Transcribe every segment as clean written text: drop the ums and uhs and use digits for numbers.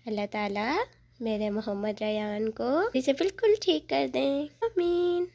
अल्लाह ताला मेरे मोहम्मद रयान को इसे बिल्कुल ठीक कर दें, आमीन।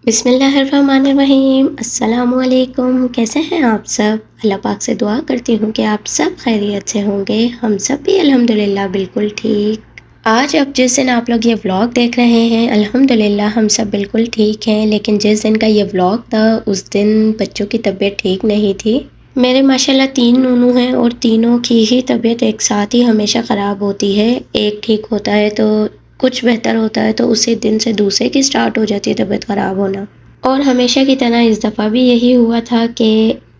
बिस्मिल्लाहिर्रहमानिर्रहीम, अस्सलामुअलैकुम। कैसे हैं आप सब? अल्लाह पाक से दुआ करती हूँ कि आप सब खैरियत से होंगे। हम सब भी अल्हम्दुलिल्लाह बिल्कुल ठीक। आज अब जिस दिन आप लोग ये व्लॉग देख रहे हैं, अल्हम्दुलिल्लाह हम सब बिल्कुल ठीक हैं। लेकिन जिस दिन का ये व्लॉग था उस दिन बच्चों की तबीयत ठीक नहीं थी। मेरे माशाल्लाह 3 नूनू हैं और तीनों की ही तबीयत एक साथ ही हमेशा ख़राब होती है। एक ठीक होता है तो कुछ बेहतर होता है तो उसी दिन से दूसरे की स्टार्ट हो जाती है तबीयत ख़राब होना। और हमेशा की तरह इस दफ़ा भी यही हुआ था कि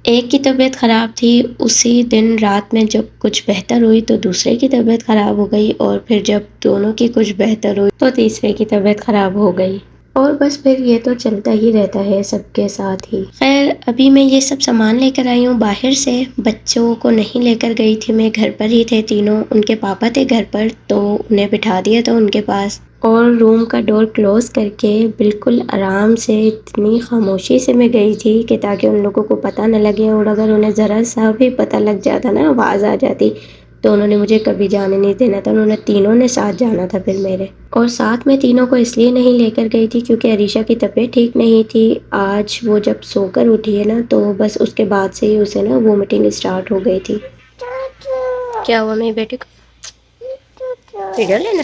एक की तबीयत ख़राब थी, उसी दिन रात में जब कुछ बेहतर हुई तो दूसरे की तबीयत ख़राब हो गई, और फिर जब दोनों की कुछ बेहतर हुई तो तीसरे की तबीयत ख़राब हो गई। और बस फिर ये तो चलता ही रहता है सबके साथ ही। खैर अभी मैं ये सब सामान लेकर आई हूँ बाहर से। बच्चों को नहीं लेकर गई थी मैं, घर पर ही थे तीनों। उनके पापा थे घर पर तो उन्हें बिठा दिया था उनके पास, और रूम का डोर क्लोज करके बिल्कुल आराम से इतनी खामोशी से मैं गई थी कि ताकि उन लोगों को पता न लगे, और अगर उन्हें ज़रा सा भी पता लग जाता ना, आवाज़ आ जाती, तो उन्होंने मुझे कभी जाने नहीं देना था। उन्होंने तीनों ने साथ जाना था फिर मेरे। और साथ में तीनों को इसलिए नहीं लेकर गई थी क्योंकि अरीशा की तबीयत ठीक नहीं थी। आज वो जब सोकर उठी है ना तो बस उसके बाद से ही उसे ना वोमिटिंग स्टार्ट हो गई थी। क्या हुआ मेरी बेटी को? फिर लेना।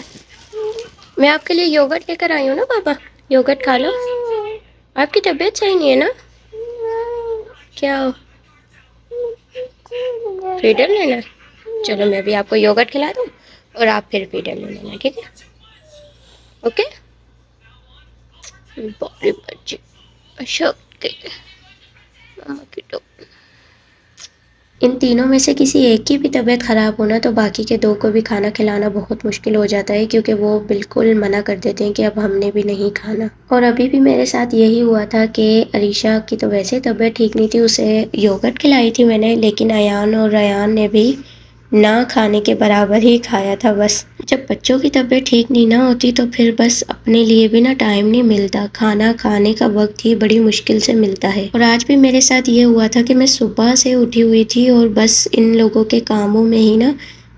मैं आपके लिए योगर्ट लेकर आई हूँ ना पापा, योगर्ट खा लो। आपकी तबीयत सही नहीं है ना? क्या हो? फीडर लेना? चलो मैं भी आपको योगर्ट खिला दूँ और आप फिर फीडर ले लेना, ठीक है? ओके। बड़े बच्चे अच्छा मम्मा की तो। इन तीनों में से किसी एक की भी तबीयत ख़राब होना तो बाकी के दो को भी खाना खिलाना बहुत मुश्किल हो जाता है, क्योंकि वो बिल्कुल मना कर देते हैं कि अब हमने भी नहीं खाना। और अभी भी मेरे साथ यही हुआ था कि अरीशा की तो वैसे तबीयत ठीक नहीं थी, उसे योगर्ट खिलाई थी मैंने, लेकिन अयान और रयान ने भी ना खाने के बराबर ही खाया था बस। जब बच्चों की तबीयत ठीक नहीं ना होती तो फिर बस अपने लिए भी ना टाइम नहीं मिलता, खाना खाने का वक्त ही बड़ी मुश्किल से मिलता है। और आज भी मेरे साथ ये हुआ था कि मैं सुबह से उठी हुई थी और बस इन लोगों के कामों में ही ना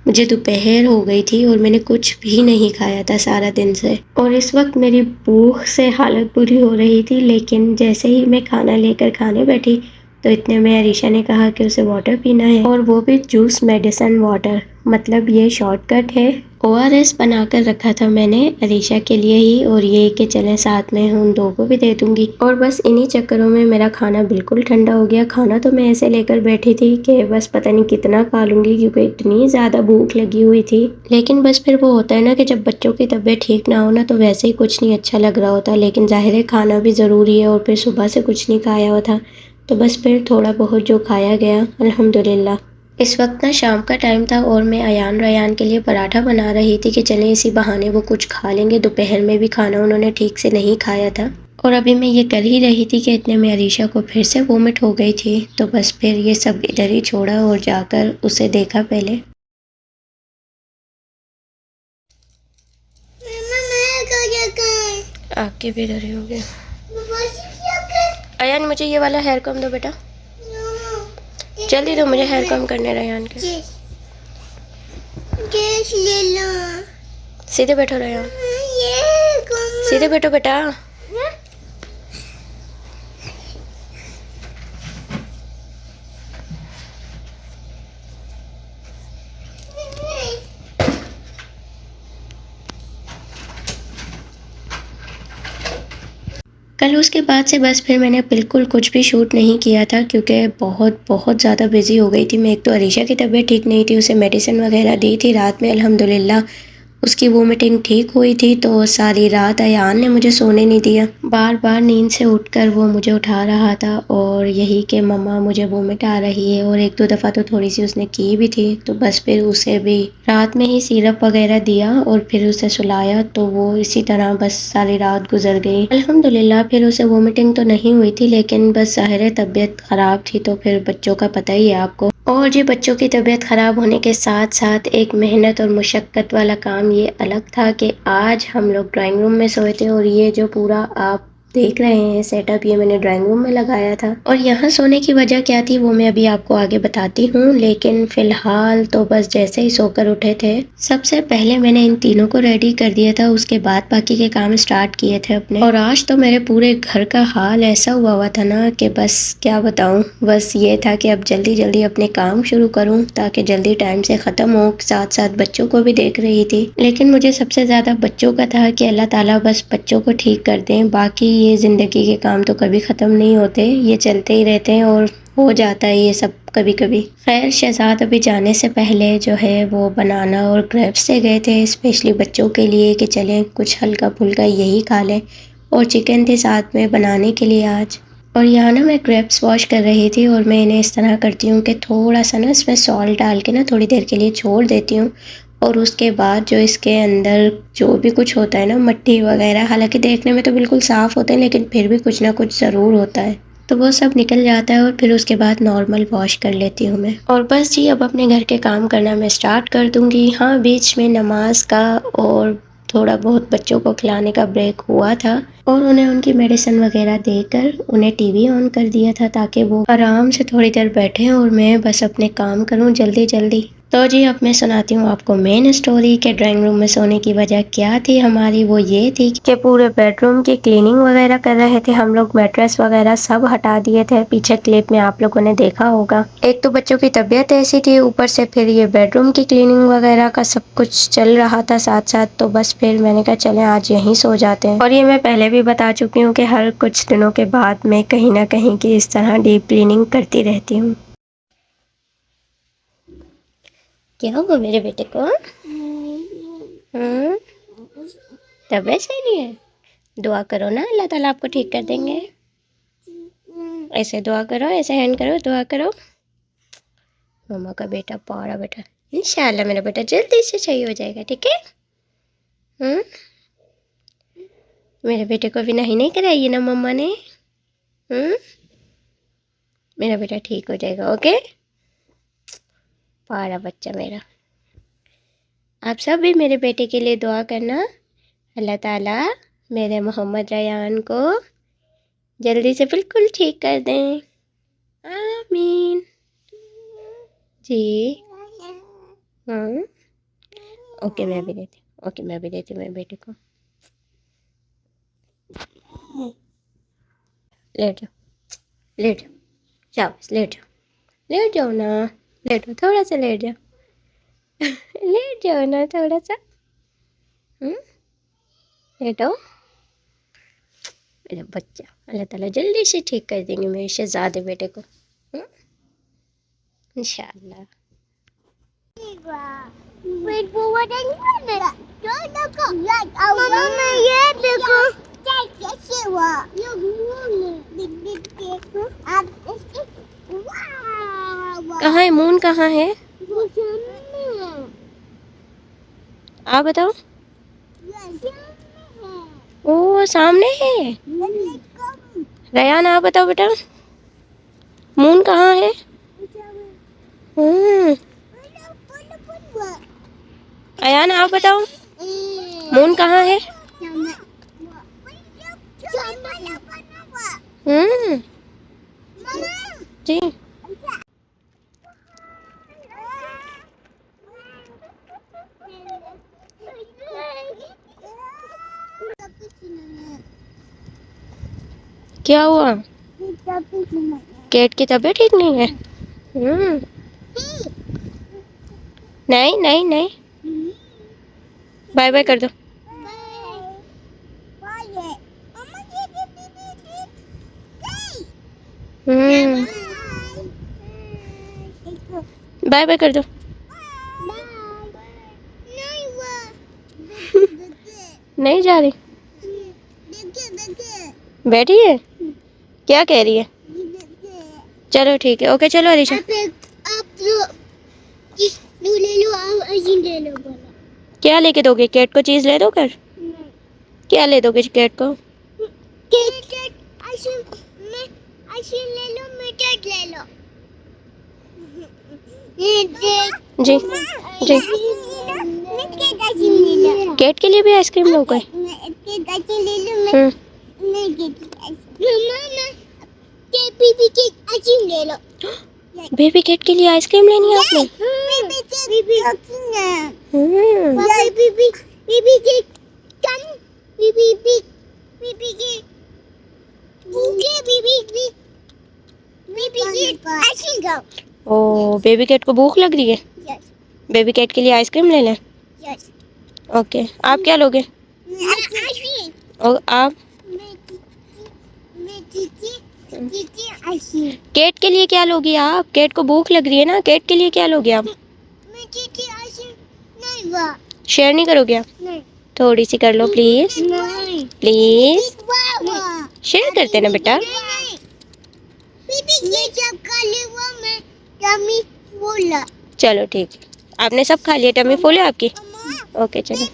मुझे दोपहर हो गई थी और मैंने कुछ भी नहीं खाया था सारा दिन से। और इस वक्त मेरी भूख से हालत बुरी हो रही थी, लेकिन जैसे ही मैं खाना लेकर खाने बैठी तो इतने में अरीशा ने कहा कि उसे वाटर पीना है, और वो भी जूस मेडिसिन वाटर। मतलब ये शॉर्टकट है। ओआरएस बनाकर रखा था मैंने अरीशा के लिए ही, और ये कि चलें साथ में उन दो को भी दे दूंगी। और बस इन्हीं चक्करों में मेरा खाना बिल्कुल ठंडा हो गया। खाना तो मैं ऐसे लेकर बैठी थी कि बस पता नहीं कितना खा लूंगी, क्योंकि इतनी ज़्यादा भूख लगी हुई थी। लेकिन बस फिर वो होता है ना कि जब बच्चों की तबीयत ठीक ना हो ना तो वैसे ही कुछ नहीं अच्छा लग रहा होता, लेकिन जाहिर है खाना भी ज़रूरी है, और फिर सुबह से कुछ नहीं खाया हुआ था तो बस फिर थोड़ा बहुत जो खाया गया अल्हम्दुलिल्लाह। इस वक्त ना शाम का टाइम था और मैं अयान रयान के लिए पराठा बना रही थी कि चलें इसी बहाने वो कुछ खा लेंगे। दोपहर में भी खाना उन्होंने ठीक से नहीं खाया था, और अभी मैं ये कर ही रही थी कि इतने में अरीशा को फिर से वोमिट हो गई थी। तो बस फिर ये सब इधर ही छोड़ा और जाकर उसे देखा पहले। आपके भी इधर ही हो गया। अयान मुझे ये वाला हेयर कम दो बेटा, जल्दी दो मुझे हेयर कम करने रयान के। ले लो। सीधे बैठो रयान, सीधे बैठो बेटा। कल उसके बाद से बस फिर मैंने बिल्कुल कुछ भी शूट नहीं किया था, क्योंकि बहुत बहुत ज़्यादा बिजी हो गई थी मैं। एक तो अरीशा की तबीयत ठीक नहीं थी, उसे मेडिसिन वगैरह दी थी रात में, अल्हम्दुलिल्लाह उसकी वोमिटिंग ठीक हुई थी। तो सारी रात अयान ने मुझे सोने नहीं दिया, बार बार नींद से उठकर वो मुझे उठा रहा था, और यही कि मम्मा मुझे वोमिट आ रही है, और एक दो दफ़ा तो थोड़ी सी उसने की भी थी। तो बस फिर उसे भी रात में ही सिरप वगैरह दिया और फिर उसे सुलाया, तो वो इसी तरह बस सारी रात गुजर गई अल्हम्दुलिल्लाह। फिर उसे वोमिटिंग तो नहीं हुई थी, लेकिन बस ज़ाहिर है तबीयत ख़राब थी, तो फिर बच्चों का पता ही है आपको। और जी बच्चों की तबीयत ख़राब होने के साथ साथ एक मेहनत और मुशक्क़त वाला काम ये अलग था कि आज हम लोग ड्राइंग रूम में सोए थे, और ये जो पूरा आप देख रहे हैं सेटअप, ये मैंने ड्राइंग रूम में लगाया था। और यहाँ सोने की वजह क्या थी वो मैं अभी आपको आगे बताती हूँ, लेकिन फिलहाल तो बस जैसे ही सोकर उठे थे सबसे पहले मैंने इन तीनों को रेडी कर दिया था, उसके बाद बाकी के काम स्टार्ट किए थे अपने। और आज तो मेरे पूरे घर का हाल ऐसा हुआ था ना कि बस क्या बताऊँ, बस ये था कि अब जल्दी जल्दी अपने काम शुरू करूँ ताकि जल्दी टाइम से ख़त्म हो। साथ साथ बच्चों को भी देख रही थी, लेकिन मुझे सबसे ज़्यादा बच्चों का था कि अल्लाह ताला बस बच्चों को ठीक कर दें। बाकी ये ज़िंदगी के काम तो कभी ख़त्म नहीं होते, ये चलते ही रहते हैं और हो जाता है ये सब कभी कभी। खैर शहजाद अभी जाने से पहले जो है वो बनाना और ग्रेप्स से गए थे स्पेशली बच्चों के लिए कि चलें कुछ हल्का फुल्का यही खा लें, और चिकन थी साथ में बनाने के लिए आज। और यहाँ ना मैं ग्रेप्स वॉश कर रही थी और मैं इन्हें इस तरह करती हूँ कि थोड़ा सा ना इसमें सॉल्ट डाल के ना थोड़ी देर के लिए छोड़ देती हूँ, और उसके बाद जो इसके अंदर जो भी कुछ होता है ना मट्टी वगैरह, हालांकि देखने में तो बिल्कुल साफ़ होते हैं लेकिन फिर भी कुछ ना कुछ ज़रूर होता है, तो वो सब निकल जाता है और फिर उसके बाद नॉर्मल वॉश कर लेती हूँ मैं। और बस जी अब अपने घर के काम करना मैं स्टार्ट कर दूँगी। हाँ बीच में नमाज का और थोड़ा बहुत बच्चों को खिलाने का ब्रेक हुआ था, और उन्हें उनकी मेडिसिन वगैरह देकर उन्हें टीवी ऑन कर दिया था ताकि वो आराम से थोड़ी देर बैठें और मैं बस अपने काम करूँ जल्दी जल्दी। तो जी अब मैं सुनाती हूँ आपको मेन स्टोरी के ड्राइंग रूम में सोने की वजह क्या थी हमारी। वो ये थी कि पूरे बेडरूम की क्लीनिंग वगैरह कर रहे थे हम लोग, मैट्रेस वगैरह सब हटा दिए थे, पीछे क्लिप में आप लोगों ने देखा होगा। एक तो बच्चों की तबीयत ऐसी थी, ऊपर से फिर ये बेडरूम की क्लीनिंग वगैरह का सब कुछ चल रहा था साथ साथ, तो बस फिर मैंने कहा चलें आज यहीं सो जाते हैं। और ये मैं पहले भी बता चुकी हूँ कि हर कुछ दिनों के बाद मैं कहीं ना कहीं की इस तरह डीप क्लीनिंग करती रहती हूँ। क्या हुआ मेरे बेटे को? तबीयत सही नहीं है? दुआ करो ना अल्लाह ताला आपको ठीक कर देंगे। ऐसे दुआ करो, ऐसे हैंड करो, दुआ करो। मम्मा का बेटा पारा बेटा, इंशाल्लाह मेरा बेटा जल्दी से सही हो जाएगा, ठीक है? मेरे बेटे को भी नहीं कराइए ना मम्मा ने। मेरा बेटा ठीक हो जाएगा, ओके? पारा बच्चा मेरा। आप सब भी मेरे बेटे के लिए दुआ करना, अल्लाह ताला मेरे मोहम्मद रयान को जल्दी से बिल्कुल ठीक कर दें, आमीन जी। ओके मैं भी देती हूँ, ओके मैं भी देती हूँ मेरे बेटे को। लेट जाओ, लेट जाओ, जाओ लेट जाओ, लेट जाओ ना, लेटो थोड़ा सा, लेट जाओ लेट जाओ ना थोड़ा सा, लेटो मेरा बच्चा। अल्लाह ताला जल्दी से ठीक कर देंगे मेरे शहजादे बेटे को, इंशाल्लाह। कहाँ है मून, कहाँ है? आप बताओ। ओ सामने है। रयान आप बताओ बेटा, मून कहाँ है? अयान आप बताओ, मून कहाँ है? जी क्या हुआ? केट की तबीयत ठीक नहीं है? नहीं नहीं नहीं, बाय बाय कर दो। बाय बाय कर दो। नहीं जा रही, बैठी है, क्या कह रही है? चलो ठीक है, ओके चलो अलीशा। ले लो। क्या लेके दोगे? केट को चीज ले दो कर? क्या ले दोगे केट को? ले लो, मीठा ले लो। जी जी, केट के लिए भी आइसक्रीम लो कोई? बेबी केक आइसक्रीम ले लो। बेबी कैट के लिए आइसक्रीम लेनी है आपने? Baby cake come baby cake भूखे बेबी केक आइसक्रीम खाओ। ओ बेबी कैट को भूख लग रही है? यस बेबी कैट के लिए आइसक्रीम ले लें? यस ओके, आप क्या लोगे? आइसक्रीम। और आप? मैं जीती आइसक्रीम। कैट के लिए क्या लोगी आप? कैट को भूख लग रही है ना, कैट के लिए क्या लोगे आप? मैं जीती आइसक्रीम नहीं वाह शेयर नहीं करोगे आप? नहीं थोड़ी सी कर लो प्लीज, नहीं प्लीज। वाह शेयर करते ना बेटा। बेबी ये सब खा लेवा मैं यम्मी बोला। चलो ठीक है, आपने सब खा लिया, टमी फुल है आपकी? ओके चलो।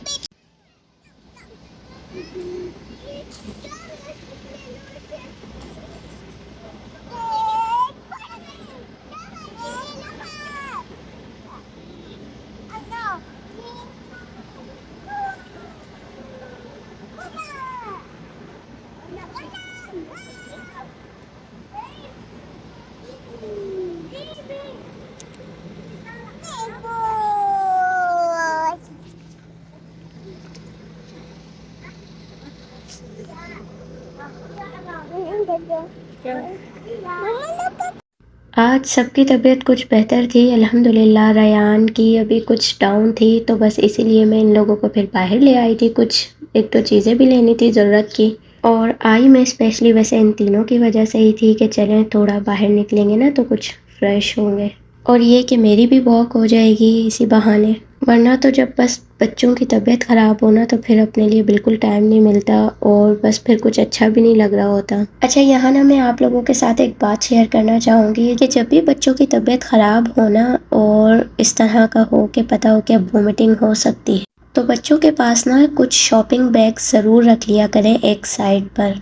आज सबकी तबीयत कुछ बेहतर थी अल्हम्दुलिल्लाह। रयान की अभी कुछ डाउन थी, तो बस इसीलिए मैं इन लोगों को फिर बाहर ले आई थी। कुछ एक दो चीज़ें भी लेनी थी ज़रूरत की, और आई मैं स्पेशली वैसे इन तीनों की वजह से ही थी कि चलें थोड़ा बाहर निकलेंगे ना तो कुछ फ्रेश होंगे, और ये कि मेरी भी वॉक हो जाएगी इसी बहाने। वरना तो जब बस बच्चों की तबीयत ख़राब होना तो फिर अपने लिए बिल्कुल टाइम नहीं मिलता, और बस फिर कुछ अच्छा भी नहीं लग रहा होता। अच्छा, यहाँ ना मैं आप लोगों के साथ एक बात शेयर करना चाहूँगी कि जब भी बच्चों की तबीयत ख़राब होना और इस तरह का हो कि पता हो कि वोमिटिंग हो सकती है, तो बच्चों के पास ना कुछ शॉपिंग बैग ज़रूर रख लिया करें एक साइड पर,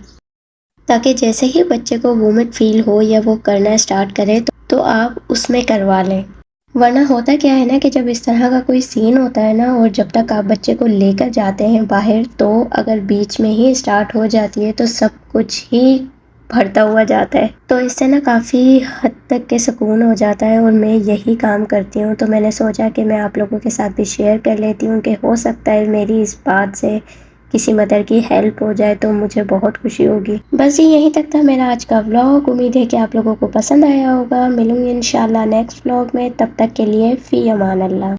ताकि जैसे ही बच्चे को वोमिट फील हो या वो करना स्टार्ट करे तो आप उसमें करवा लें। वरना होता क्या है ना कि जब इस तरह का कोई सीन होता है ना, और जब तक आप बच्चे को लेकर जाते हैं बाहर, तो अगर बीच में ही स्टार्ट हो जाती है तो सब कुछ ही भरता हुआ जाता है। तो इससे ना काफ़ी हद तक के सुकून हो जाता है, और मैं यही काम करती हूँ। तो मैंने सोचा कि मैं आप लोगों के साथ भी शेयर कर लेती हूँ कि हो सकता है मेरी इस बात से किसी मदर की हेल्प हो जाए तो मुझे बहुत खुशी होगी। बस ये यहीं तक था मेरा आज का व्लॉग। उम्मीद है कि आप लोगों को पसंद आया होगा। मिलूंगी इंशाल्लाह नेक्स्ट व्लॉग में, तब तक के लिए फ़ी अमान अल्लाह।